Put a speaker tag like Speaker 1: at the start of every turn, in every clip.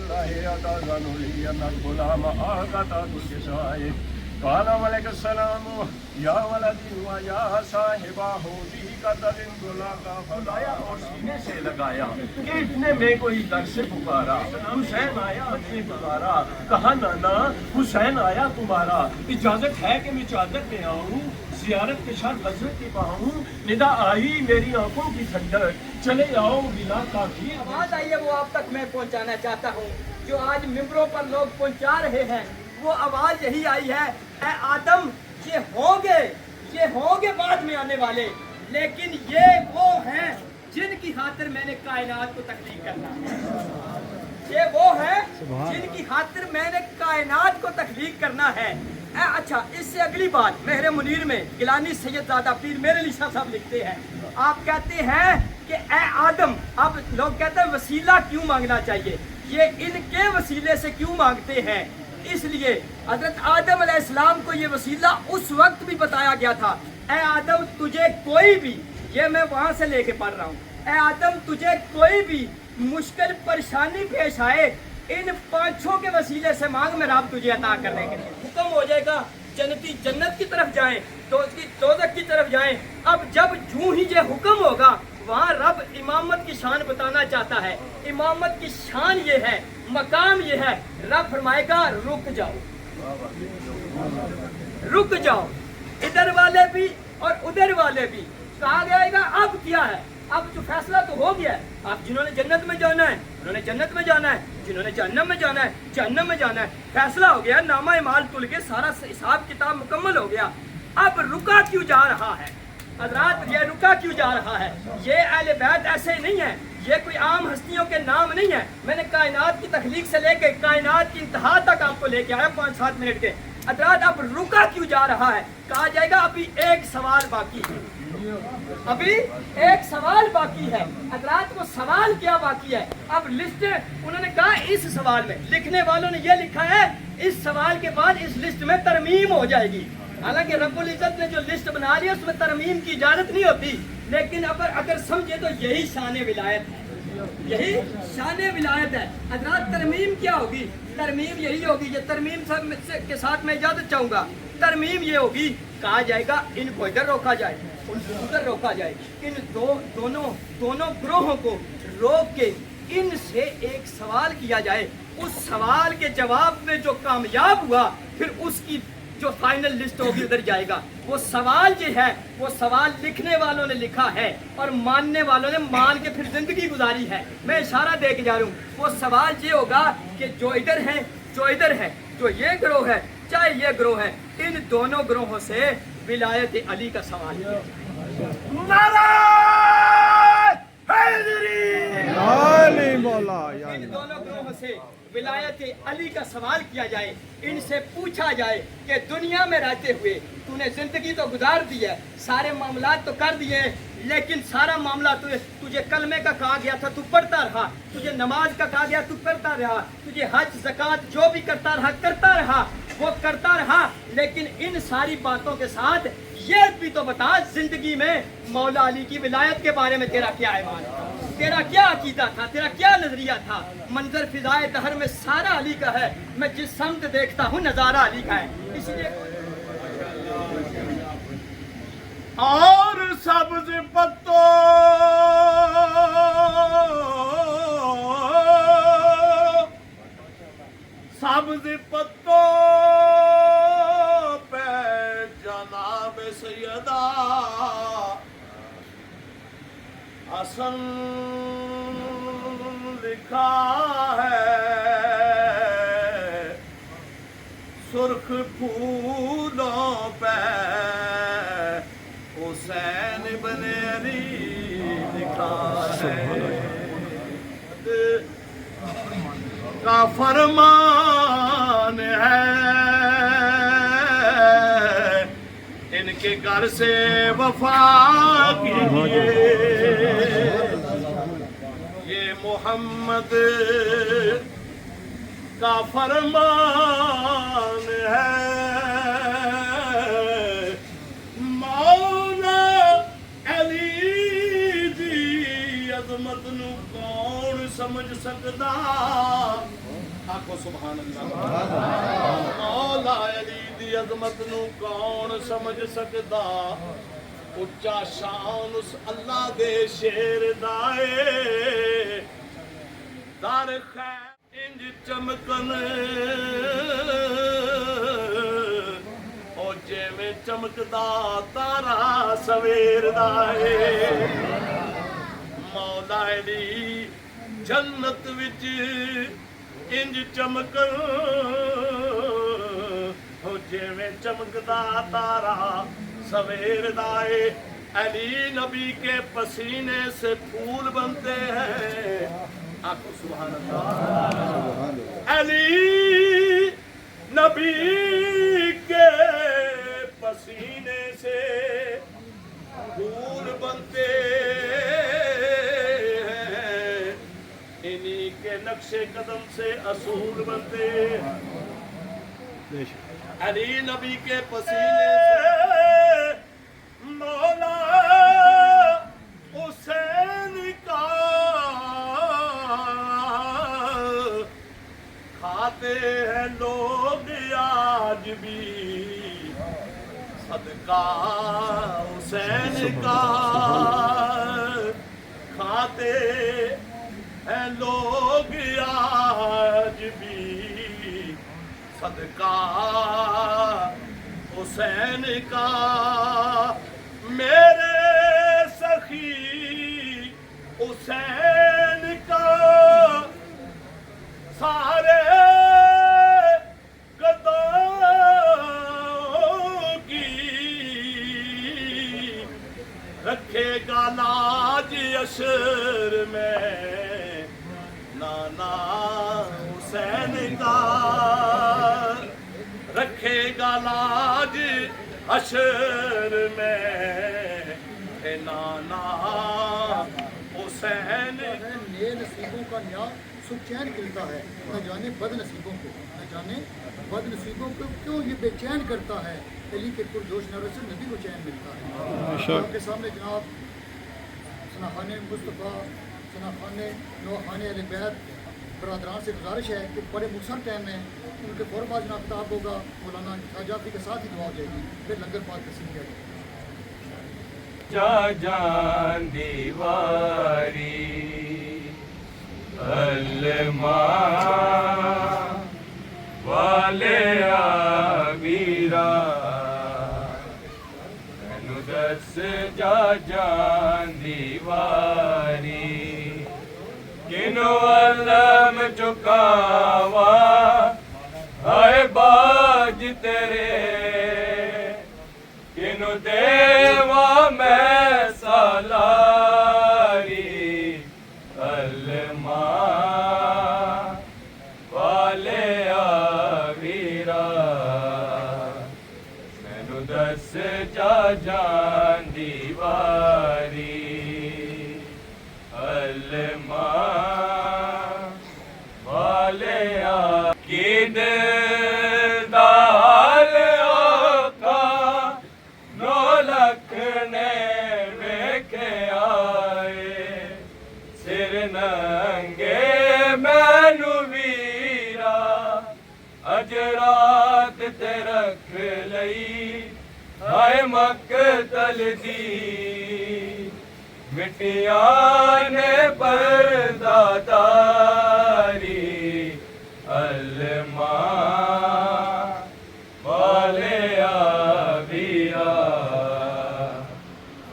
Speaker 1: الله أتذن لي أن الغلام أعطى الكسائي قال ملك السلام یا ولدی و یا صاحبہ ہوتی قتل گلا کا فلایا اور سینے سے لگایا کہ اتنے میں کوئی در سے پکارا حسین آیا نے پکارا کہا نانا حسین آیا تمہارا اجازت ہے کہ میں چادر میں آؤں زیارت کے ساتھ حضرت کی پاؤں ندا آئی میری آنکھوں کی ٹھنڈک چلے آؤ بلا کافی
Speaker 2: آواز آئیے وہ آپ تک میں پہنچانا چاہتا ہوں جو آج ممبروں پر لوگ پہنچا رہے ہیں وہ آواز یہی آئی ہے اے آدم یہ ہوں گے بعد میں آنے والے لیکن یہ وہ ہیں جن کی خاطر میں نے کائنات کو تخلیق کرنا ہے یہ وہ ہیں جن کی خاطر میں نے کائنات کو تخلیق کرنا ہے اچھا اس سے اگلی بات مہر منیر میں گیلانی سید زادہ پیر میرے علی شاہ صاحب لکھتے ہیں آپ کہتے ہیں کہ اے آدم اب لوگ کہتے ہیں وسیلہ کیوں مانگنا چاہیے یہ ان کے وسیلے سے کیوں مانگتے ہیں اس لیے حضرت آدم علیہ السلام کو یہ وسیلہ اس وقت بھی بتایا گیا تھا اے آدم تجھے کوئی بھی یہ میں وہاں سے لے کے پڑھ رہا ہوں اے آدم تجھے کوئی بھی مشکل پریشانی پیش آئے ان پانچوں کے وسیلے سے مانگ میں رب تجھے عطا کرنے کے لیے حکم ہو جائے گا جنتی جنت کی طرف جائیں تو اس کی دوزخ کی طرف جائیں اب جب جوں ہی یہ حکم ہوگا وہاں رب امامت کی شان بتانا چاہتا ہے امامت کی شان یہ ہے مقام یہ ہے رب فرمائے گا رک جاؤ ادھر والے بھی اور ادھر والے بھی کہا جائے گا اب کیا ہے اب جو فیصلہ تو ہو گیا ہے اب جنہوں نے جنت میں جانا ہے انہوں نے جنت میں جانا ہے جنہوں نے جہنم میں جانا ہے جہنم میں جانا ہے فیصلہ ہو گیا نامہ اعمال تل کے سارا حساب کتاب مکمل ہو گیا اب رکا کیوں جا رہا ہے حضرات یہ رکا کیوں جا رہا ہے یہ اہل بیت ایسے نہیں ہے یہ کوئی عام ہستیوں کے نام نہیں ہے میں نے کائنات کی تخلیق سے لے کے کائنات کی انتہا تک آپ کو لے کے آیا 5-7 منٹ کے حضرات اب رکا کیوں جا رہا ہے کہا جائے گا ابھی ایک سوال باقی ہے ابھی ایک سوال باقی ہے حضرات وہ سوال کیا باقی ہے اب لسٹ انہوں نے کہا اس سوال میں لکھنے والوں نے یہ لکھا ہے اس سوال کے بعد اس لسٹ میں ترمیم ہو جائے گی حالانکہ رب العزت نے جو لسٹ بنا لی ہے اس میں ترمیم کی اجازت نہیں ہوتی لیکن اگر سمجھے تو یہی شان ولایت ہے یہی شان ولایت ہے حضرات ترمیم کیا ہوگی ترمیم یہی ہوگی یہ ترمیم کے ساتھ میں اجازت چاہوں گا ترمیم یہ ہوگی کہا جائے گا ان کو ادھر روکا جائے ان کو ادھر روکا جائے ان دونوں گروہوں کو روک کے ان سے ایک سوال کیا جائے اس سوال کے جواب میں جو کامیاب ہوا پھر اس کی جو فائنل لسٹ ہوگی ادھر جائے گا وہ سوال یہ ہے وہ سوال لکھنے والوں نے لکھا ہے اور ماننے والوں نے مان کے پھر زندگی گزاری ہے میں اشارہ دے کے جا رہا ہوں وہ سوال یہ ہوگا کہ جو ادھر ہیں جو ادھر ہے جو یہ گروہ ہے چاہے یہ گروہ ہے ان دونوں گروہوں سے ولایت علی کا سوال ہے ان دونوں گروہوں سے ولایت علی کا سوال کیا جائے ان سے پوچھا جائے کہ دنیا میں رہتے ہوئے تو نے زندگی تو گزار دی ہے سارے معاملات تو کر دیے لیکن سارا معاملہ تجھے کلمے کا کہا گیا تھا تو پڑھتا رہا تجھے نماز کا کہا گیا تو کرتا رہا تجھے حج زکوٰۃ جو بھی کرتا رہا وہ کرتا رہا لیکن ان ساری باتوں کے ساتھ یہ بھی تو بتا زندگی میں مولا علی کی ولایت کے بارے میں تیرا کیا ایمان تھا تیرا کیا عقیدہ تھا تیرا کیا نظریہ تھا منظر فضائے دہر میں سارا علی کا ہے میں جس سمت دیکھتا ہوں نظارہ علی کا ہے اسی لیے
Speaker 1: اور سبز پتوں پہ جناب سیدہ حسن لکھا ہے سرخ پھولوں پہ حسین بن علی لکھا ہے کا فرمان ہے ان کے گھر سے وفا کیجیے یہ محمد کا فرمان ہے مولا علی دی عظمت نو کون سمجھ سکدا
Speaker 3: آکھو سبحان اللہ مولا علی دی عظمت نو کون سمجھ سکدا اچا شان اس اللہ دے شیر دائے در خیر انج چمکن او جویں چمکدا تارا سویر دائے مولا علی جنت وچ انج چمکن او جویں چمکدا تارا سویر دائے علی نبی کے پسینے سے پھول بنتے ہیں آقا سبحان اللہ علی نبی کے پسینے سے پھول بنتے ہیں انہی کے نقش قدم سے اصول بنتے ہیں علی نبی کے پسینے سے مولا حسین کا کھاتے ہیں لوگ آج بھی صدقہ حسین کا کھاتے ہیں لوگ آج بھی صدقہ حسین کا میرے سخی حسین کا سارے گداؤں کی رکھے گا لاج عشر میں نانا حسین کا رکھے گا لاج حشر میں نانا حسین
Speaker 4: نئے نصیبوں کا نیا سچین کھلتا ہے نہ جانے بد نصیبوں کو نہ جانے بد نصیبوں کو کیوں یہ بے چین کرتا ہے علی کے پرجوش نعرے سے نبی کو چین ملتا ہے آپ کے سامنے جناب ثناخان مصطفیٰ ثناخان نوخان اہل بیت برادران سے گزارش ہے کہ بڑے مختصر ٹائم میں ان کے فوراً بعد جناب خطاب ہوگا مولانا خواجہ آفی کے ساتھ ہی دعا ہو جائے گی پھر لنگر پاک تقسیم کیا جائے گا
Speaker 1: جان دیواری علماء والے آبیرا نو دس جان دیواری کنو علم چکاوا آئے باج تیرے کنو دیوا میں سالاری علماء والے آویرا مینو دس جان دیواری علماء والے کی دل دال آقا نو لکھنے ویکھے آئے سر ننگے مینو ویرا اج رات تے رکھ لئی ہائے مقتل دی مٹیاں نے پردہ داری علماء والے آبیرا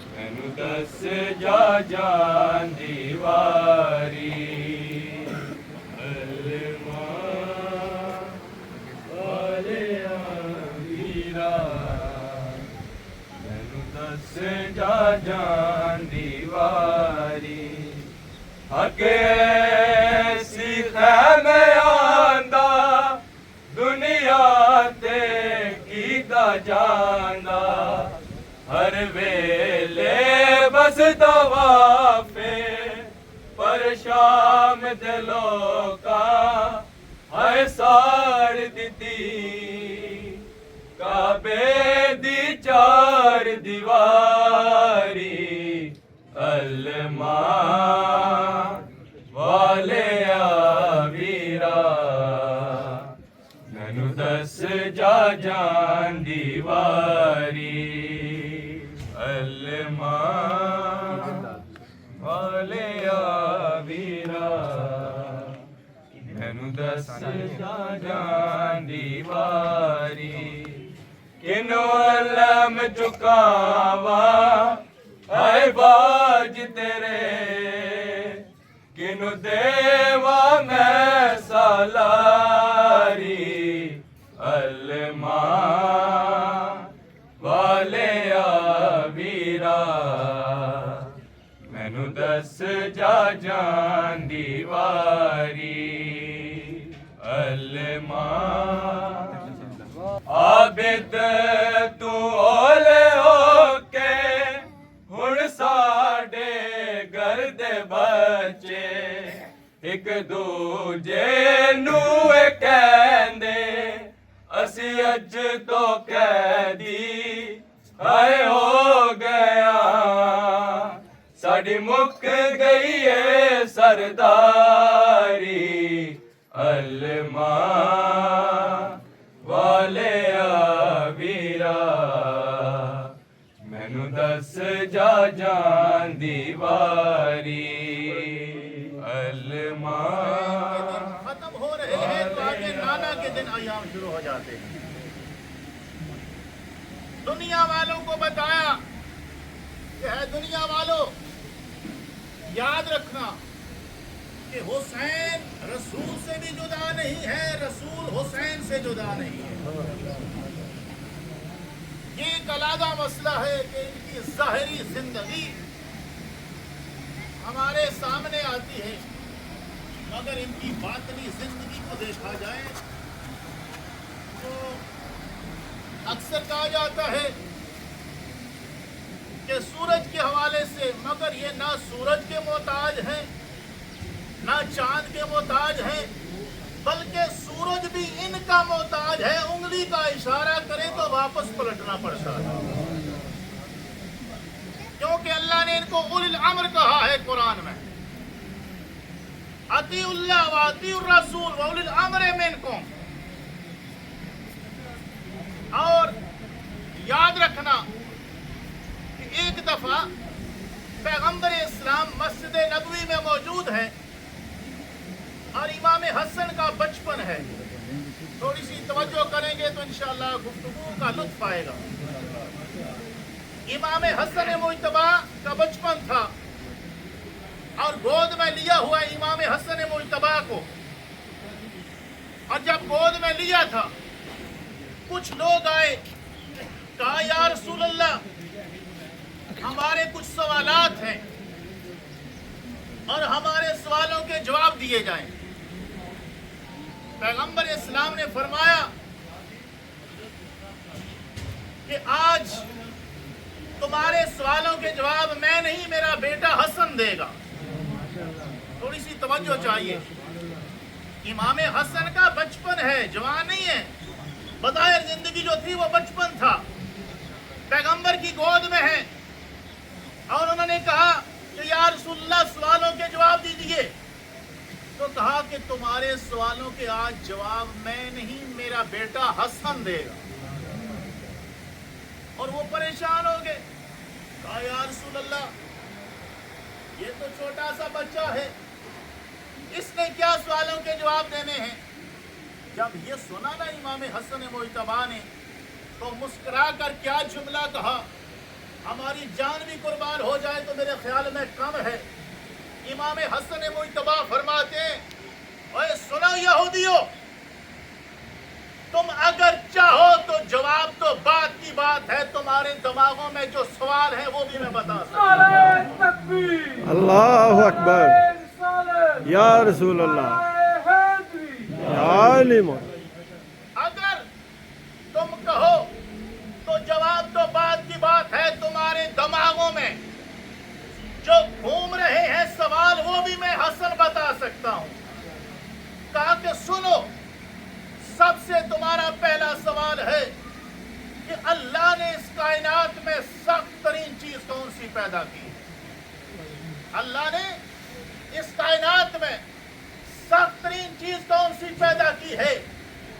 Speaker 1: مینو دس جان دیواری علماء والے آبیرا مینو دس جان دیواری حق ایسی خیمے آندا دنیا تے کیتا جاندا ہر ویلے بس دوافے پر شام دے لوکاں ہائے ساڑ دتی کعبے دی چار دیواری علماء والے آبیرا
Speaker 5: دس جا جان دیواری علماء والے آویرا مینو دس جا جان دیواری کنو علم چکاوا اے باج تیرے کنو دیوا میں سالاری علماء والے آویرا مینو دس جا جان دیواری علماء عابد تو اولے ہو کے ہن ساڈے گھر دے بچے ایک دوجے نو کہندے اسی اج تو قیدی ہائے ہو گیا ساڈی مک گئی ہے سرداری علماء والے آویرا مینو دس جا جان دیواری علماء
Speaker 6: ختم ہو رہے ہیں تو آگے نانا کے دن ایام شروع ہو جاتے ہیں. دنیا والوں کو بتایا کہ ہے دنیا والوں یاد رکھنا کہ حسین رسول سے بھی جدا نہیں ہے، رسول حسین سے جدا نہیں ہے. یہ ایک علیحدہ مسئلہ ہے کہ ان کی ظاہری زندگی ہمارے سامنے آتی ہے، مگر ان کی باطنی زندگی کو دیکھا جائے تو اکثر کہا جاتا ہے کہ سورج کے حوالے سے مگر یہ نہ سورج کے محتاج ہیں نہ چاند کے محتاج ہیں، بلکہ سورج بھی ان کا محتاج ہے. انگلی کا اشارہ کرے تو واپس پلٹنا پڑتا ہے، کیونکہ اللہ نے ان کو اولی الامر کہا ہے قرآن میں، اطیعوا اللہ واطیعوا الرسول واولی الامر منکم. اور یاد رکھنا کہ ایک دفعہ پیغمبر اسلام مسجد نبوی میں موجود ہے اور امام حسن کا بچپن ہے. تھوڑی سی توجہ کریں گے تو انشاءاللہ گفتگو کا لطف آئے گا. امام حسن مجتبی کا بچپن تھا اور گود میں لیا ہوا امام حسن مجتبی کو، اور جب گود میں لیا تھا کچھ لوگ آئے، کہا یا رسول اللہ ہمارے کچھ سوالات ہیں اور ہمارے سوالوں کے جواب دیے جائیں. پیغمبر اسلام نے فرمایا کہ آج تمہارے سوالوں کے جواب میں نہیں میرا بیٹا حسن دے گا. تھوڑی سی توجہ چاہیے. امام حسن کا بچپن ہے، جوان نہیں ہے. بظاہر زندگی جو تھی وہ بچپن تھا، پیغمبر کی گود میں ہے، اور انہوں نے کہا کہ یا رسول اللہ سوالوں کے جواب دیجئے. تو کہا کہ تمہارے سوالوں کے آج جواب میں نہیں میرا بیٹا حسن دے گا. اور وہ پریشان ہو گئے، کہا یا رسول اللہ یہ تو چھوٹا سا بچہ ہے، اس نے کیا سوالوں کے جواب دینے ہیں. جب یہ سنا نا امام حسن مجتبی نے تو مسکرا کر کیا جملہ کہا، ہماری جان بھی قربان ہو جائے تو میرے خیال میں کم ہے. امام حسن مجتبی فرماتے ہیں اے سنو یہودیو، تم اگر چاہو تو جواب تو بات کی بات ہے، تمہارے دماغوں میں جو سوال ہیں وہ بھی میں بتا سکتا ہوں.
Speaker 1: اللہ اکبر یا رسول اللہ یا عالم.
Speaker 6: اگر تم کہو تو جواب تو بات کی بات ہے، تمہارے دماغوں میں جو گھوم رہے ہیں سوال وہ بھی میں حسن بتا سکتا ہوں. کہا کہ سنو، سب سے تمہارا پہلا سوال ہے کہ اللہ نے اس کائنات میں سخت ترین چیز کون سی پیدا کی؟ اللہ نے اس کائنات میں سخت ترین چیز کون سی پیدا کی ہے؟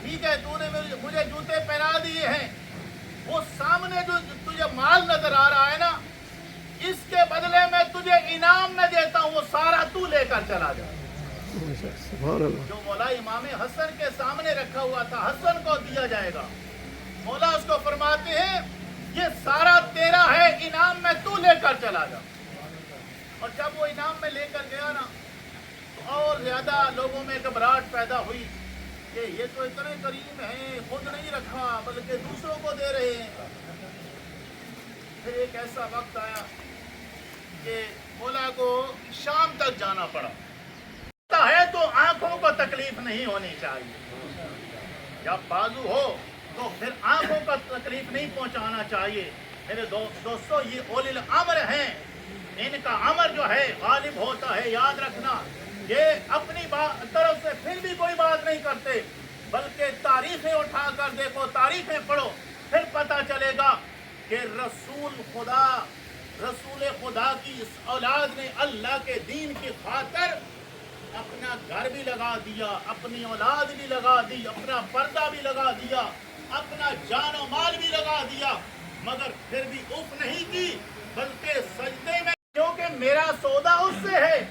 Speaker 6: ٹھیک ہے تو نے مجھے جوتے پہنا دیے ہیں، وہ سامنے جو تجھے مال نظر آ رہا ہے نا، اس کے بدلے میں تجھے انعام میں دیتا ہوں، وہ سارا تو لے کر چلا جا۔ جو مولا امام حسن کے سامنے رکھا ہوا تھا حسن کو دیا جائے گا، مولا اس کو فرماتے ہیں یہ سارا تیرا ہے، انعام میں تو لے کر چلا جا۔ اور جب وہ انعام میں لے کر گیا نا تو اور زیادہ لوگوں میں گھبراہٹ پیدا ہوئی کہ یہ تو اتنے کریم ہیں، خود نہیں رکھا بلکہ دوسروں کو دے رہے ہیں۔ پھر ایک ایسا وقت آیا کہ مولا کو شام تک جانا پڑا ہے تو آنکھوں کو تکلیف نہیں ہونی چاہیے، جب بازو ہو تو پھر آنکھوں کو تکلیف نہیں پہنچانا چاہیے۔ میرے دوستو یہ اولی الامر ہیں، ان کا امر جو ہے غالب ہوتا ہے، یاد رکھنا۔ یہ اپنی طرف سے پھر بھی کوئی بات نہیں کرتے، بلکہ تاریخیں اٹھا کر دیکھو، تاریخیں پڑھو، پھر پتہ چلے گا کہ رسول خدا کی اس اولاد نے اللہ کے دین کی خاطر اپنا گھر بھی لگا دیا، اپنی اولاد بھی لگا دی، اپنا پردہ بھی لگا دیا، اپنا جان و مال بھی لگا دیا، مگر پھر بھی اف نہیں کی، بلکہ سجدے میں، کیونکہ میرا سودا اس سے ہے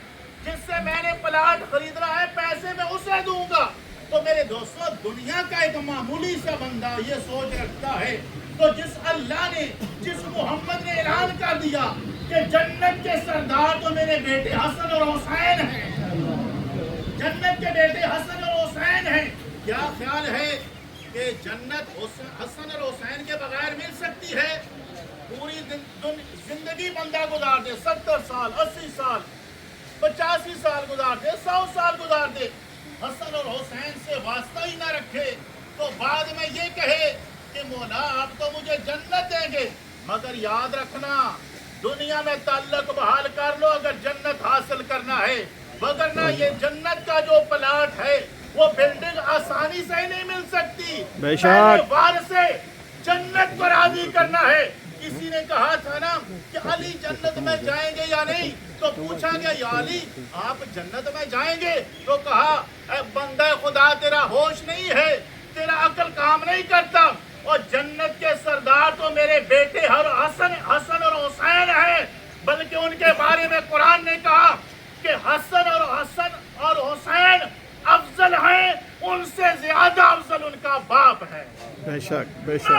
Speaker 6: جس سے میں نے پلاٹ خریدنا ہے، پیسے میں اسے دوں گا۔ تو میرے دوستو دنیا کا ایک معمولی سا بندہ یہ سوچ رکھتا ہے، تو جس اللہ نے، جس محمد نے اعلان کر دیا کہ جنت کے سردار تو میرے بیٹے حسن اور حسین ہیں، جنت کے بیٹے حسن اور حسین ہیں، کیا خیال ہے کہ جنت حسن اور حسین کے بغیر مل سکتی ہے؟ پوری زندگی بندہ گزار دے، 70 سال، 80 سال، 85 سال گزار دے، 100 سال گزار دے، حسن اور حسین سے واسطہ ہی نہ رکھے، تو بعد میں یہ کہے کہ مولا آپ تو مجھے جنت دیں گے، مگر یاد رکھنا دنیا میں تعلق بحال کر لو اگر جنت حاصل کرنا ہے، وگرنہ یہ جنت کا جو پلاٹ ہے وہ بلڈنگ آسانی سے ہی نہیں مل سکتی، پہلے وار سے جنت کو راضی کرنا ہے۔ کسی نے کہا تھا نا کہ علی جنت میں جائیں گے یا نہیں، تو پوچھا گیا یا علی آپ جنت میں جائیں گے؟ تو کہا اے بندہ خدا تیرا ہوش نہیں ہے، تیرا عقل کام نہیں کرتا، اور جنت کے سردار تو میرے بیٹے حسن اور حسین ہیں، بلکہ ان کے بارے میں قرآن نے کہا کہ حسن اور حسین افضل ہیں، ان سے زیادہ افضل ان کا باپ ہے۔
Speaker 1: بے شک بے شک،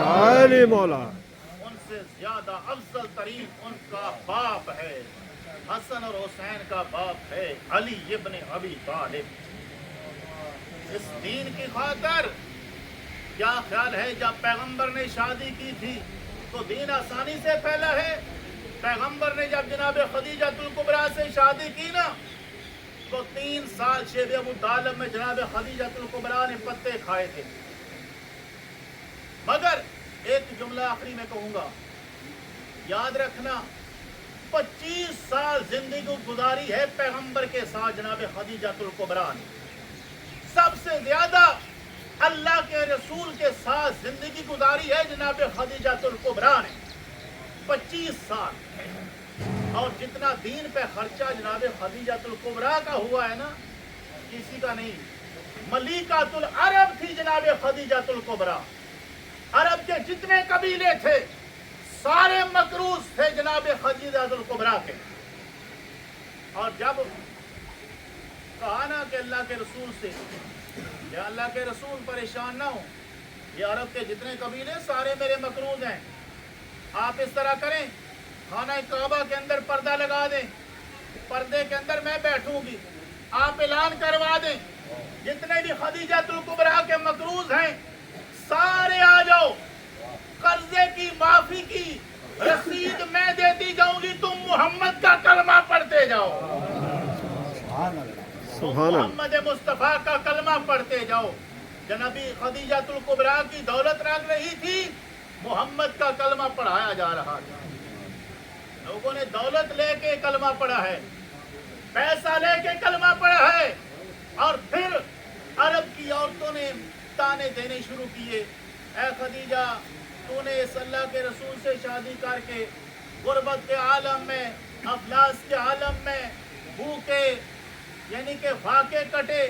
Speaker 5: علی مولا،
Speaker 6: ان سے زیادہ افضل ترین ان کا باپ ہے، حسن اور حسین کا باپ ہے علی ابن ابی طالب۔ اس دین کی خاطر کیا خیال ہے جب پیغمبر نے شادی کی تھی تو دین آسانی سے پھیلا ہے؟ پیغمبر نے جب جناب خدیجۃ الکبریٰ سے شادی کی نا تو 3 سال شیب ابو طالب میں جناب خدیجۃ الکبریٰ نے پتے کھائے تھے، مگر ایک جملہ آخری میں کہوں گا، یاد رکھنا 25 سال زندگی گزاری ہے پیغمبر کے ساتھ جناب خدیجۃ الکبریٰ نے، سب سے زیادہ اللہ کے رسول کے ساتھ زندگی گزاری ہے جناب خدیجۃ الکبریٰ نے 25 سال، اور جتنا دین پہ خرچہ جناب خدیجۃ الکبریٰ کا ہوا ہے نا کسی کا نہیں۔ ملیکۃ العرب تھی جناب خدیجۃ الکبریٰ، عرب کے جتنے قبیلے تھے سارے مقروض تھے جناب خدیجۃ الکبریٰ کے۔ اور جب کہا نا کہ اللہ کے رسول سے کہ اللہ کے رسول پریشان نہ ہو، یہ عرب کے جتنے قبیلے سارے میرے مقروض ہیں، آپ اس طرح کریں خانہ کعبہ کے اندر پردہ لگا دیں، پردے کے اندر میں بیٹھوں گی، آپ اعلان کروا دیں جتنے بھی خدیجۃ الکبریٰ کے مقروض ہیں سارے آ جاؤ، قرضے کی معافی کی رسید میں دیتی جاؤں گی، تم محمد کا کلمہ پڑھتے جاؤ، محمد مصطفیٰ کا کلمہ پڑھتے جاؤ۔ جنابی خدیجۃ الکبریٰ کی دولت رکھ رہی تھی، محمد کا کلمہ پڑھایا جا رہا تھا، لوگوں نے دولت لے کے کلمہ پڑھا ہے، پیسہ لے کے کلمہ پڑھا ہے، اور پھر عرب کی عورتوں نے تانے دینے شروع کیے، اے خدیجہ تو نے اس اللہ کے رسول سے شادی کر کے غربت کے عالم میں، افلاس کے عالم میں، بھوکے یعنی کہ فاقے کٹے،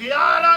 Speaker 6: 11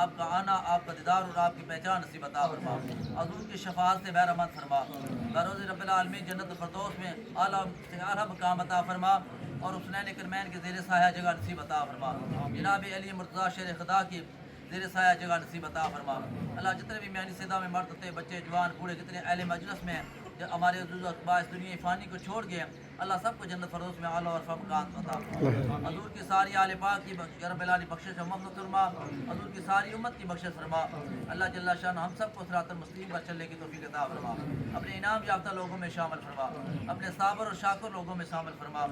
Speaker 7: آپ کا آنا، آپ کا دیدار اور آپ کی پہچان نصیب عطا فرما، حضور کی شفاعت سے بہرمند فرما، بروز رب العالمین جنت الفردوس میں اعلیٰ مقام عطا فرما، اور حسنین کرمین کے زیر سایہ جگہ نصیب عطا فرما، جناب علی مرتضیٰ شیر خدا کی زیر سایہ جگہ نصیب عطا فرما۔ اللہ جتنے بھی میانی صدا میں مرد ہوتے بچے جوان بوڑھے جتنے اہل مجلس میں جو ہمارے عزیز و اقبا اس دنیا فانی کو چھوڑ گئے، اللہ سب کو جنت فردوس میں اعلیٰ اور مقام عطا فرما۔ حضور کی ساری آل پاک کی رب العالمین بخشش و مغفرت فرما، حضور کی ساری امت کی بخشش فرما، اللہ جل شان ہم سب کو صراط المستقیم پر چلنے کی توفیق عطا فرما، اپنے انعام یافتہ لوگوں میں شامل فرما، اپنے صابر اور شاکر لوگوں میں شامل فرما۔